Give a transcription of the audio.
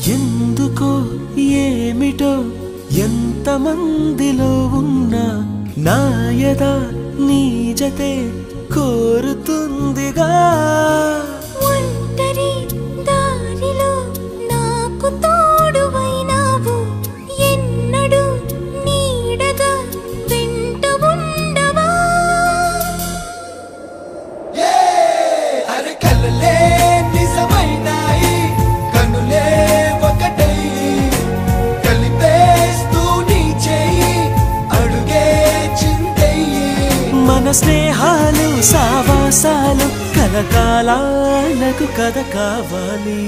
ఎందుకో ఏమిటో ఎంతమందిలో ఉన్నా నా యద నీ జతే కోరుతుందిగా ఒంటరి దారిలో నాకు తోడువైనావు ఎన్నడూ నీడగా వెంట ఉండవా అరే కలలే నిజమైనాయి కనులే ఒకటై కలిపేస్తూ నీ చేయి అడుగే చిందయ్యి మన స్నేహాలు సావాసాలు కలకాలాలకు కథ కావాలి